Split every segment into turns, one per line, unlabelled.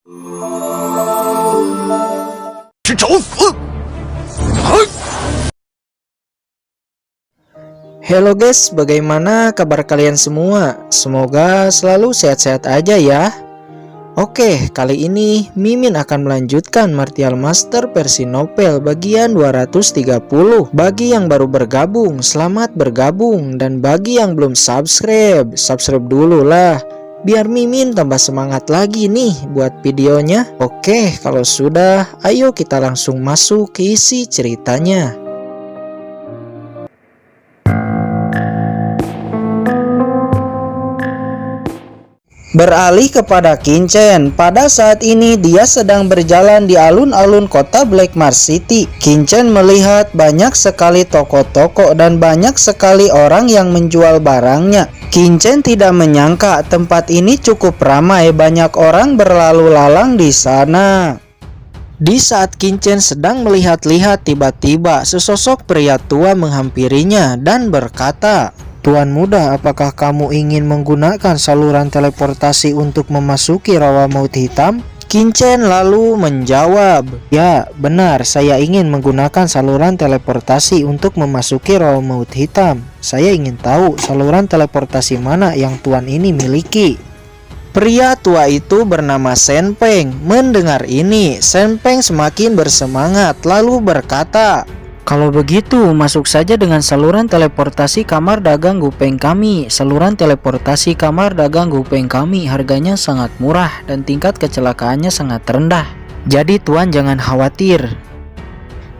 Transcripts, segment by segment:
Halo guys, bagaimana kabar kalian semua? Semoga selalu sehat-sehat aja ya. Oke, kali ini Mimin akan melanjutkan Martial Master versi novel bagian 230. Bagi yang baru bergabung, selamat bergabung. Dan bagi yang belum subscribe, subscribe dulu lah, biar Mimin tambah semangat lagi nih buat videonya. Oke, kalau sudah, ayo kita langsung masuk ke isi ceritanya. Beralih kepada Kinchen, pada saat ini dia sedang berjalan di alun-alun kota Blackmar City. Kinchen melihat banyak sekali toko-toko dan banyak sekali orang yang menjual barangnya. Kinchen tidak menyangka tempat ini cukup ramai, banyak orang berlalu lalang di sana. Di saat Kinchen sedang melihat-lihat, tiba-tiba sesosok pria tua menghampirinya dan berkata, "Tuan muda, apakah kamu ingin menggunakan saluran teleportasi untuk memasuki rawa maut hitam?" Kinchen lalu menjawab, "Ya, benar, saya ingin menggunakan saluran teleportasi untuk memasuki rawa maut hitam. Saya ingin tahu saluran teleportasi mana yang tuan ini miliki." Pria tua itu bernama Shen Peng. Mendengar ini, Shen Peng semakin bersemangat lalu berkata, "Kalau begitu, masuk saja dengan saluran teleportasi kamar dagang Gupeng kami. Saluran teleportasi kamar dagang Gupeng kami harganya sangat murah dan tingkat kecelakaannya sangat rendah. Jadi tuan jangan khawatir."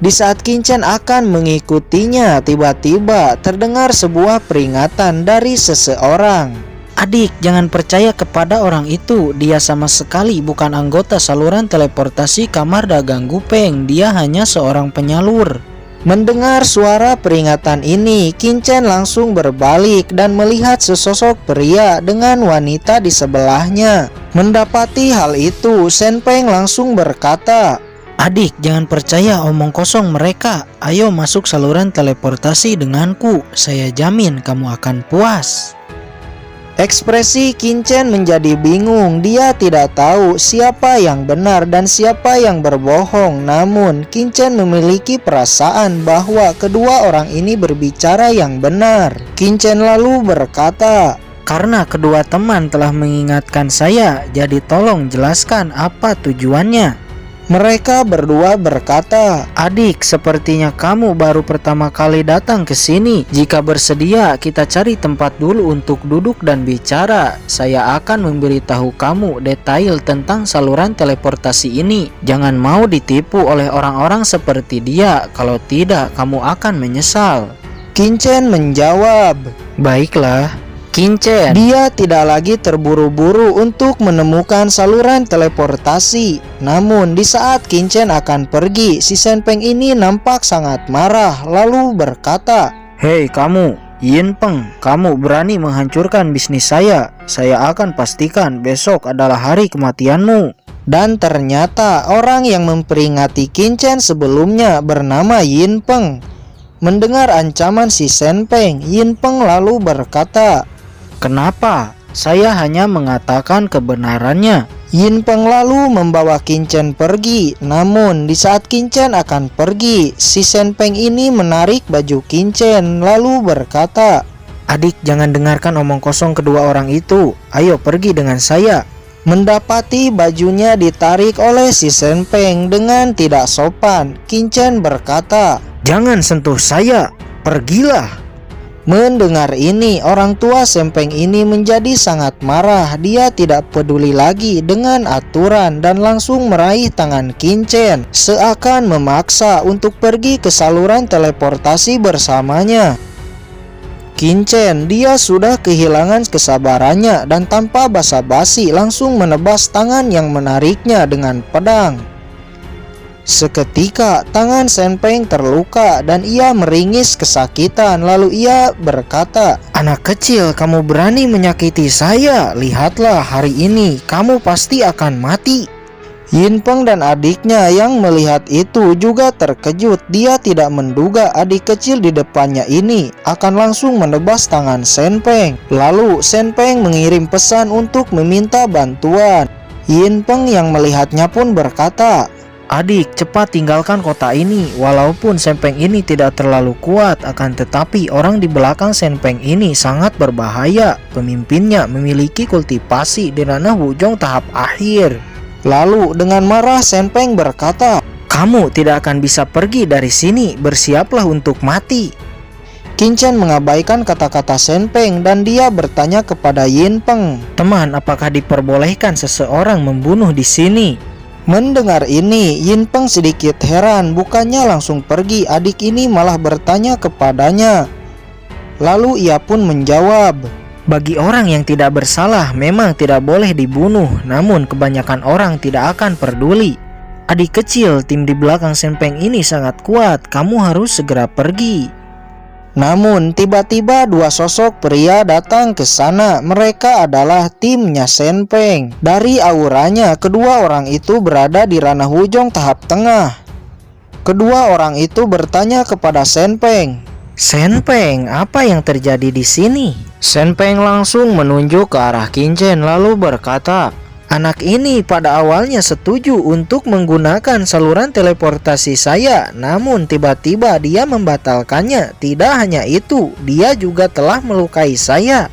Di saat Kinchen akan mengikutinya, tiba-tiba terdengar sebuah peringatan dari seseorang. "Adik, jangan percaya kepada orang itu. Dia sama sekali bukan anggota saluran teleportasi kamar dagang Gupeng. Dia hanya seorang penyalur." Mendengar suara peringatan ini, Kinchen langsung berbalik dan melihat sesosok pria dengan wanita di sebelahnya. Mendapati hal itu, Shen Peng langsung berkata, "Adik, jangan percaya omong kosong mereka. Ayo masuk saluran teleportasi denganku. Saya jamin kamu akan puas." Ekspresi Kinchen menjadi bingung. Dia tidak tahu siapa yang benar dan siapa yang berbohong. Namun Kinchen memiliki perasaan bahwa kedua orang ini berbicara yang benar. Kinchen lalu berkata, "Karena kedua teman telah mengingatkan saya, jadi tolong jelaskan apa tujuannya." Mereka berdua berkata, "Adik, sepertinya kamu baru pertama kali datang ke sini. Jika bersedia, kita cari tempat dulu untuk duduk dan bicara. Saya akan memberitahu kamu detail tentang saluran teleportasi ini. Jangan mau ditipu oleh orang-orang seperti dia. Kalau tidak, kamu akan menyesal." Kinchen menjawab, "Baiklah." Kinchen, dia tidak lagi terburu-buru untuk menemukan saluran teleportasi. Namun di saat Kinchen akan pergi, si Shen Peng ini nampak sangat marah lalu berkata, "Hei kamu, Yin Peng, kamu berani menghancurkan bisnis saya. Saya akan pastikan besok adalah hari kematianmu." Dan ternyata orang yang memperingati Kinchen sebelumnya bernama Yin Peng. Mendengar ancaman si Shen Peng, Yin Peng lalu berkata, "Kenapa? Saya hanya mengatakan kebenarannya." Yin Peng lalu membawa Kinchen pergi. Namun di saat Kinchen akan pergi, si Shen Peng ini menarik baju Kinchen lalu berkata, "Adik, jangan dengarkan omong kosong kedua orang itu. Ayo pergi dengan saya." Mendapati bajunya ditarik oleh si Shen Peng dengan tidak sopan, Kinchen berkata, "Jangan sentuh saya, pergilah." Mendengar ini, orang tua Shen Peng ini menjadi sangat marah. Dia tidak peduli lagi dengan aturan dan langsung meraih tangan Kinchen, seakan memaksa untuk pergi ke saluran teleportasi bersamanya. Kinchen, dia sudah kehilangan kesabarannya dan tanpa basa-basi langsung menebas tangan yang menariknya dengan pedang. Seketika tangan Shen Peng terluka dan ia meringis kesakitan. Lalu ia berkata, "Anak kecil, kamu berani menyakiti saya. Lihatlah, hari ini kamu pasti akan mati." Yin Peng dan adiknya yang melihat itu juga terkejut. Dia tidak menduga adik kecil di depannya ini akan langsung menebas tangan Shen Peng. Lalu Shen Peng mengirim pesan untuk meminta bantuan. Yin Peng yang melihatnya pun berkata, "Adik, cepat tinggalkan kota ini. Walaupun Senpeng ini tidak terlalu kuat, akan tetapi orang di belakang Senpeng ini sangat berbahaya. Pemimpinnya memiliki kultivasi di ranah Wuzhong tahap akhir." Lalu dengan marah Senpeng berkata, "Kamu tidak akan bisa pergi dari sini. Bersiaplah untuk mati." Qin Chen mengabaikan kata-kata Senpeng dan dia bertanya kepada Yin Peng, "Teman, apakah diperbolehkan seseorang membunuh di sini?" Mendengar ini, Yin Peng sedikit heran, bukannya langsung pergi, adik ini malah bertanya kepadanya. Lalu ia pun menjawab, "Bagi orang yang tidak bersalah memang tidak boleh dibunuh, namun kebanyakan orang tidak akan peduli. Adik kecil, tim di belakang Senpeng ini sangat kuat, kamu harus segera pergi." Namun tiba-tiba dua sosok pria datang ke sana. Mereka adalah timnya Senpeng. Dari auranya, kedua orang itu berada di ranah Wuzhong tahap tengah. Kedua orang itu bertanya kepada Senpeng, "Senpeng, apa yang terjadi di sini?" Senpeng langsung menunjuk ke arah Qin Chen lalu berkata, "Anak ini pada awalnya setuju untuk menggunakan saluran teleportasi saya, namun tiba-tiba dia membatalkannya. Tidak hanya itu, dia juga telah melukai saya."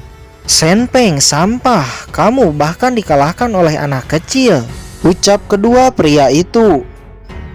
"Senpeng, sampah, kamu bahkan dikalahkan oleh anak kecil," ucap kedua pria itu.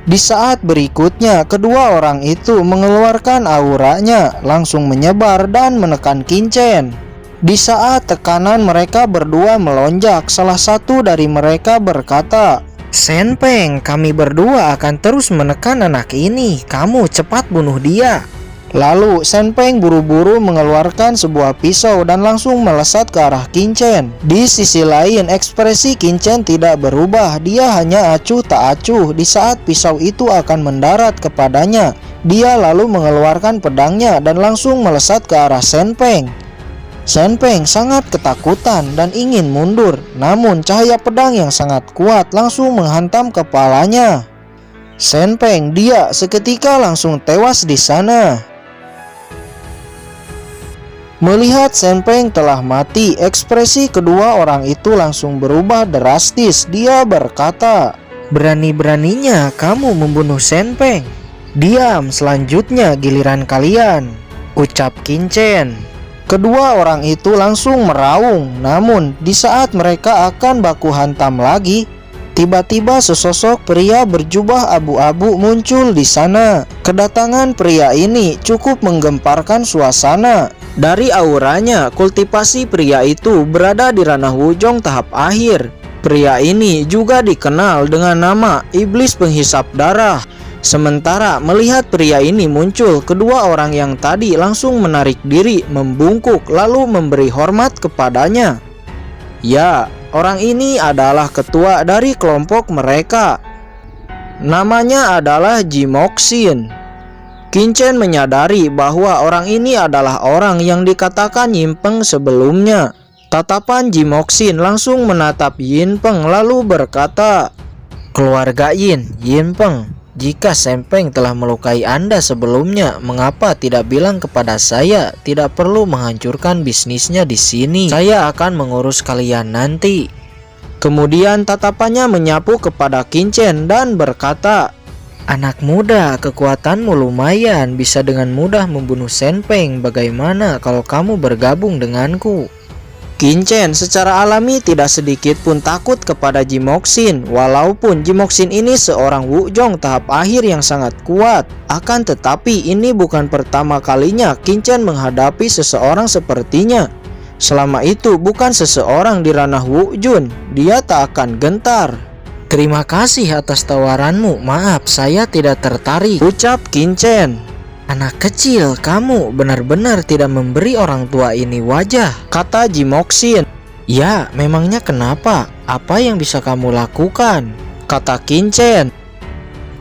Di saat berikutnya, kedua orang itu mengeluarkan auranya, langsung menyebar dan menekan Qin Chen. Di saat tekanan mereka berdua melonjak, salah satu dari mereka berkata, "Senpeng, kami berdua akan terus menekan anak ini. Kamu cepat bunuh dia." Lalu Senpeng buru-buru mengeluarkan sebuah pisau dan langsung melesat ke arah Qin Chen. Di sisi lain, ekspresi Qin Chen tidak berubah. Dia hanya acuh tak acuh. Di saat pisau itu akan mendarat kepadanya, dia lalu mengeluarkan pedangnya dan langsung melesat ke arah Senpeng. Senpeng sangat ketakutan dan ingin mundur, namun cahaya pedang yang sangat kuat langsung menghantam kepalanya. Senpeng dia seketika langsung tewas di sana. Melihat Senpeng telah mati, ekspresi kedua orang itu langsung berubah drastis. Dia berkata, "Berani-beraninya kamu membunuh Senpeng. Diam, selanjutnya giliran kalian," ucap Qin Chen. Kedua orang itu langsung meraung, namun di saat mereka akan baku hantam lagi, tiba-tiba sesosok pria berjubah abu-abu muncul di sana. Kedatangan pria ini cukup menggemparkan suasana. Dari auranya, kultivasi pria itu berada di ranah Wuzhong tahap akhir. Pria ini juga dikenal dengan nama Iblis Penghisap Darah. Sementara melihat pria ini muncul, kedua orang yang tadi langsung menarik diri, membungkuk, lalu memberi hormat kepadanya. Ya, orang ini adalah ketua dari kelompok mereka. Namanya adalah Jimoxin. Qin Chen menyadari bahwa orang ini adalah orang yang dikatakan Yin Peng sebelumnya. Tatapan Jimoxin langsung menatap Yin Peng lalu berkata, "Keluarga Yin Peng, jika Senpeng telah melukai Anda sebelumnya, mengapa tidak bilang kepada saya? Tidak perlu menghancurkan bisnisnya di sini. Saya akan mengurus kalian nanti." Kemudian tatapannya menyapu kepada Qin Chen dan berkata, "Anak muda, kekuatanmu lumayan, bisa dengan mudah membunuh Senpeng. Bagaimana kalau kamu bergabung denganku?" Qin Chen secara alami tidak sedikit pun takut kepada Jimoxin. Walaupun Jimoxin ini seorang Wuzhong tahap akhir yang sangat kuat, akan tetapi ini bukan pertama kalinya Qin Chen menghadapi seseorang sepertinya. Selama itu bukan seseorang di ranah Wuzhong, dia tak akan gentar. "Terima kasih atas tawaranmu, maaf saya tidak tertarik," ucap Qin Chen. "Anak kecil, kamu benar-benar tidak memberi orang tua ini wajah," kata Jimoxin. "Ya, memangnya kenapa? Apa yang bisa kamu lakukan?" kata Qin Chen.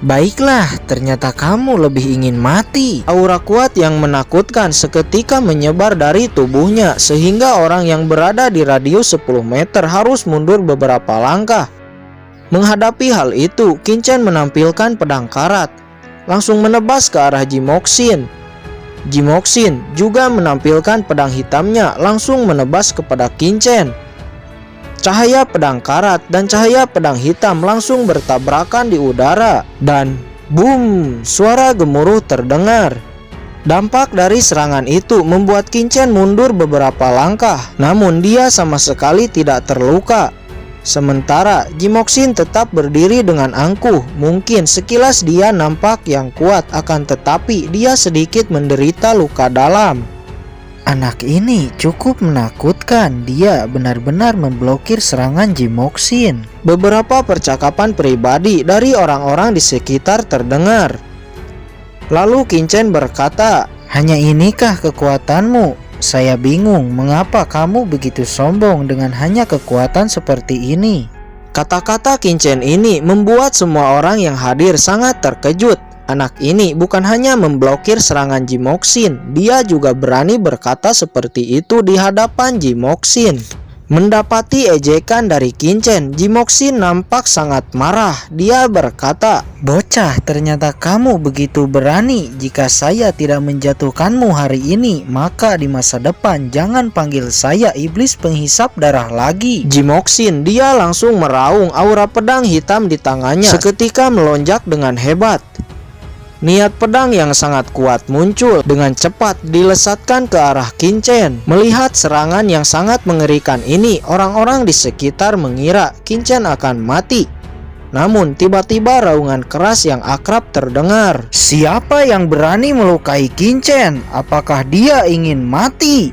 "Baiklah, ternyata kamu lebih ingin mati." Aura kuat yang menakutkan seketika menyebar dari tubuhnya, sehingga orang yang berada di radius 10 meter harus mundur beberapa langkah. Menghadapi hal itu, Qin Chen menampilkan pedang karat, langsung menebas ke arah Jimoxin. Jimoxin juga menampilkan pedang hitamnya, langsung menebas kepada Qin Chen. Cahaya pedang karat dan cahaya pedang hitam langsung bertabrakan di udara. Dan boom, suara gemuruh terdengar. Dampak dari serangan itu membuat Qin mundur beberapa langkah, namun dia sama sekali tidak terluka. Sementara Jimoxin tetap berdiri dengan angkuh. Mungkin sekilas dia nampak yang kuat, akan tetapi dia sedikit menderita luka dalam. Anak ini cukup menakutkan, dia benar-benar memblokir serangan Jimoxin. Beberapa percakapan pribadi dari orang-orang di sekitar terdengar. Lalu Qin berkata, "Hanya inikah kekuatanmu? Saya bingung mengapa kamu begitu sombong dengan hanya kekuatan seperti ini." Kata-kata Qin ini membuat semua orang yang hadir sangat terkejut. Anak ini bukan hanya memblokir serangan Jimoxin, dia juga berani berkata seperti itu di hadapan Jimoxin. Mendapati ejekan dari Qin, Jimoxin nampak sangat marah. Dia berkata, "Bocah, ternyata kamu begitu berani. Jika saya tidak menjatuhkanmu hari ini, maka di masa depan jangan panggil saya iblis penghisap darah lagi." Jimoxin dia langsung meraung, aura pedang hitam di tangannya seketika melonjak dengan hebat. Niat pedang yang sangat kuat muncul dengan cepat dilesatkan ke arah Qin. Melihat serangan yang sangat mengerikan ini, orang-orang di sekitar mengira Qin akan mati. Namun tiba-tiba raungan keras yang akrab terdengar. "Siapa yang berani melukai Qin? Apakah dia ingin mati?"